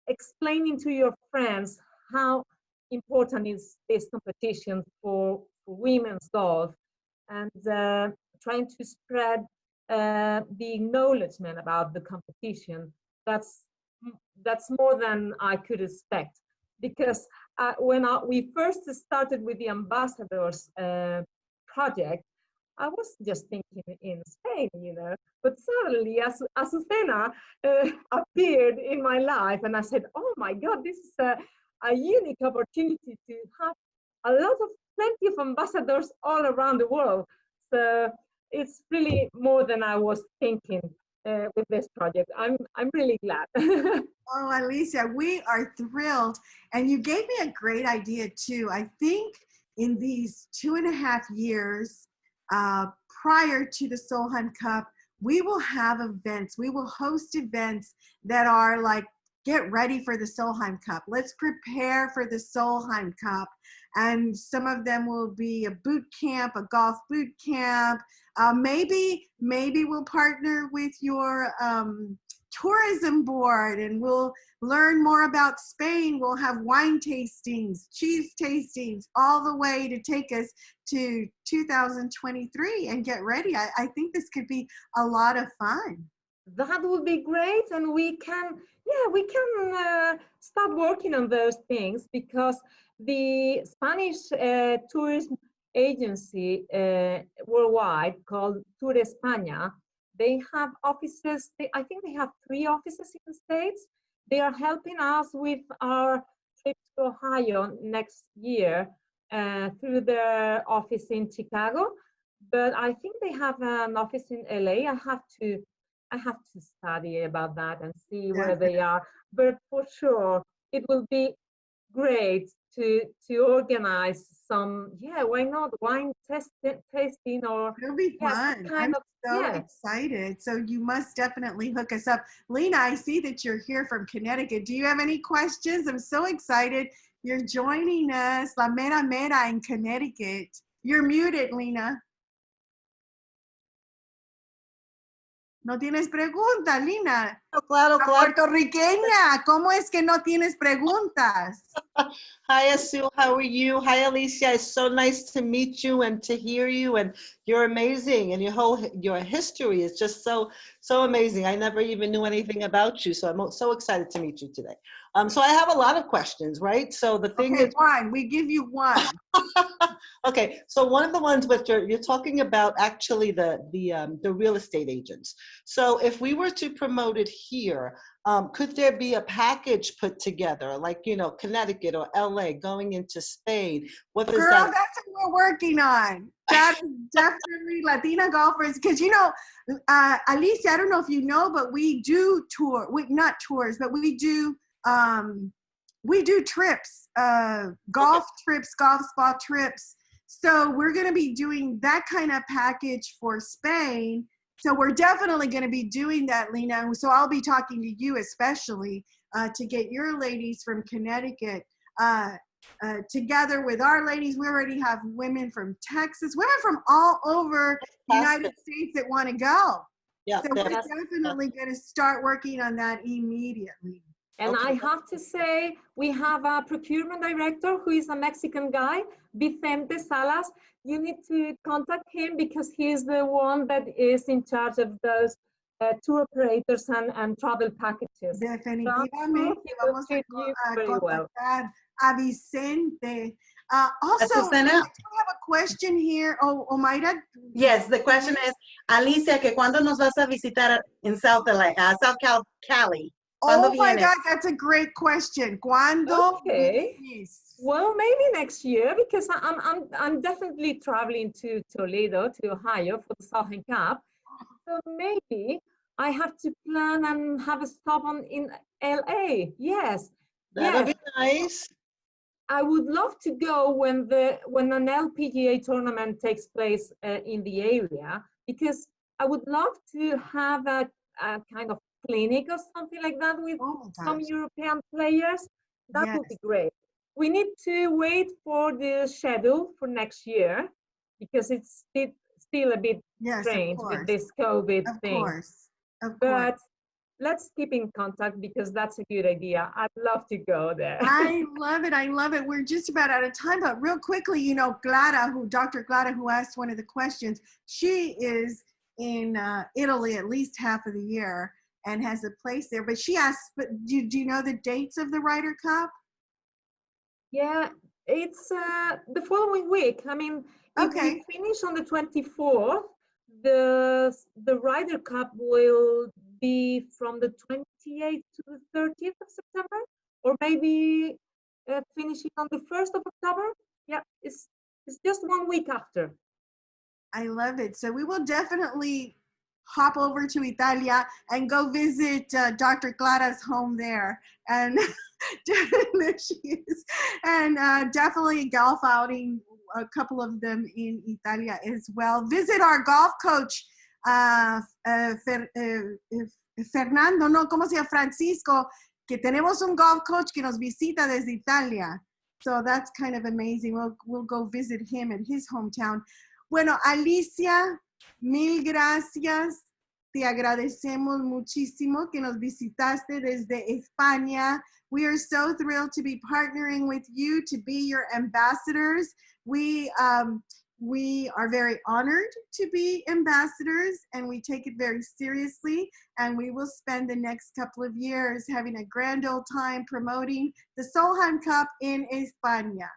explaining to your friends how important is this competition for women's golf, and trying to spread the acknowledgement about the competition. That's that's more than I could expect, because when we first started with the ambassadors project, I was just thinking in Spain, you know, but suddenly Azucena appeared in my life, and I said, oh my God, this is a unique opportunity to have a lot of plenty of ambassadors all around the world. So it's really more than I was thinking with this project. I'm really glad.
Oh, Alicia, we are thrilled. And you gave me a great idea too. I think in these 2.5 years prior to the Solheim Cup, we will have events. We will host events that are like, get ready for the Solheim Cup. Let's prepare for the Solheim Cup. And some of them will be a boot camp, a golf boot camp. Maybe we'll partner with your tourism board, and we'll learn more about Spain. We'll have wine tastings, cheese tastings, all the way to take us to 2023 and get ready. I think this could be a lot of fun.
That would be great, and we can start working on those things, because the Spanish tourism agency worldwide called Tour España, they have offices. I think they have 3 offices in the States. They are helping us with our trip to Ohio next year through their office in Chicago. But I think they have an office in LA. I have to study about that and see where they are. But for sure, it will be great to organize some, why not, wine tasting, or
it'll be fun. I'm so excited. So you must definitely hook us up. Lena, I see that you're here from Connecticut. Do you have any questions? I'm so excited. You're joining us, La Mera Mera in Connecticut. You're muted, Lena. No tienes preguntas, Lina.
Claro,
La puertorriqueña, ¿cómo es que no tienes preguntas?
Hi, Asu. How are you? Hi, Alicia. It's so nice to meet you and to hear you. And you're amazing. And your history is just so amazing. I never even knew anything about you. So I'm so excited to meet you today. So I have a lot of questions, right? So the thing is,
one. We give you one.
Okay, so one of the ones which you're talking about actually the real estate agents. So if we were to promote it here, could there be a package put together, like, you know, Connecticut or LA going into Spain? What does
Girl,
that?
that's what we're working on. That is definitely Latina golfers, because, you know, Alicia, I don't know if you know, but we do tour. Not tours, but we do trips, golf trips, golf spa trips. So we're going to be doing that kind of package for Spain. So we're definitely going to be doing that, Lena. So I'll be talking to you especially to get your ladies from Connecticut together with our ladies. We already have women from Texas, women from all over the United States that want to go.
Yeah,
so we're definitely going to start working on that immediately.
And I have to say, we have a procurement director who is a Mexican guy, Vicente Salas. You need to contact him, because he is the one that is in charge of those tour operators and travel packages.
Definitivamente vamos a contactar a Vicente. Also, I have a question here. Oh, Mayra?
Yes, the question is, Alicia, que cuando nos vas a visitar in South Cali?
Oh my God, that's a great question. ¿Cuándo?
Okay. Well, maybe next year, because I'm definitely traveling to Toledo, to Ohio for the Solheim Cup. So maybe I have to plan and have a stop in LA. Yes.
That'll be nice.
I would love to go when an LPGA tournament takes place in the area, because I would love to have a kind of clinic or something like that with some European players. That would be great. We need to wait for the schedule for next year, because it's still a bit
Yes, of
strange with
course.
this COVID
Of
thing.
course. Of
But
course.
let's keep in contact because that's a good idea. I'd love to go there.
I love it. I love it. We're just about out of time, but real quickly, you know, Dr. Glada, who asked one of the questions, she is in Italy at least half of the year and has a place there. But she asked, but do you know the dates of the Ryder Cup?
Yeah, it's the following week. I mean, if
Okay.
we finish on the 24th, the Ryder Cup will be from the 28th to the 30th of September, or maybe finishing on the 1st of October. Yeah, it's just 1 week after.
I love it. So we will definitely hop over to Italia and go visit Dr. Clara's home there. And there she is. And definitely golf outing, a couple of them in Italia as well. Visit our golf coach, Fernando, no, ¿cómo se llama? Francisco, que tenemos un golf coach que nos visita desde Italia. So that's kind of amazing. We'll go visit him at his hometown. Bueno, Alicia, mil gracias. Te agradecemos muchísimo que nos visitaste desde España. We are so thrilled to be partnering with you to be your ambassadors. We are very honored to be ambassadors, and we take it very seriously. And we will spend the next couple of years having a grand old time promoting the Solheim Cup in España.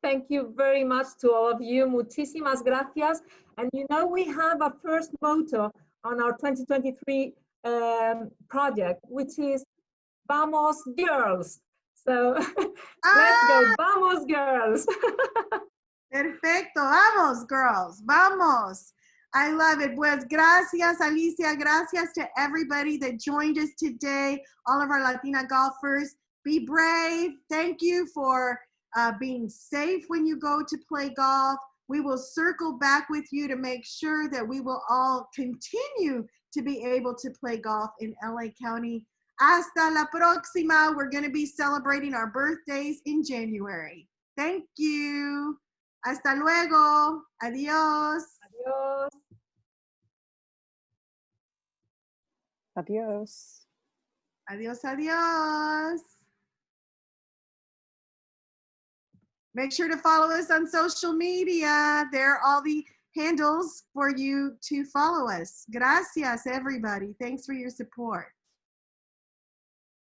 Thank you very much to all of you. Muchísimas gracias. And you know, we have a first motto on our 2023 project, which is Vamos Girls. So let's go, Vamos Girls.
Perfecto, vamos girls, vamos. I love it. Pues gracias, Alicia. Gracias to everybody that joined us today, all of our Latina golfers. Be brave. Thank you for being safe when you go to play golf. We will circle back with you to make sure that we will all continue to be able to play golf in LA County. Hasta la próxima. We're going to be celebrating our birthdays in January. Thank you. Hasta luego. Adiós.
Adiós.
Adios.
Adiós, adiós. Make sure to follow us on social media. There are all the handles for you to follow us. Gracias, everybody. Thanks for your support.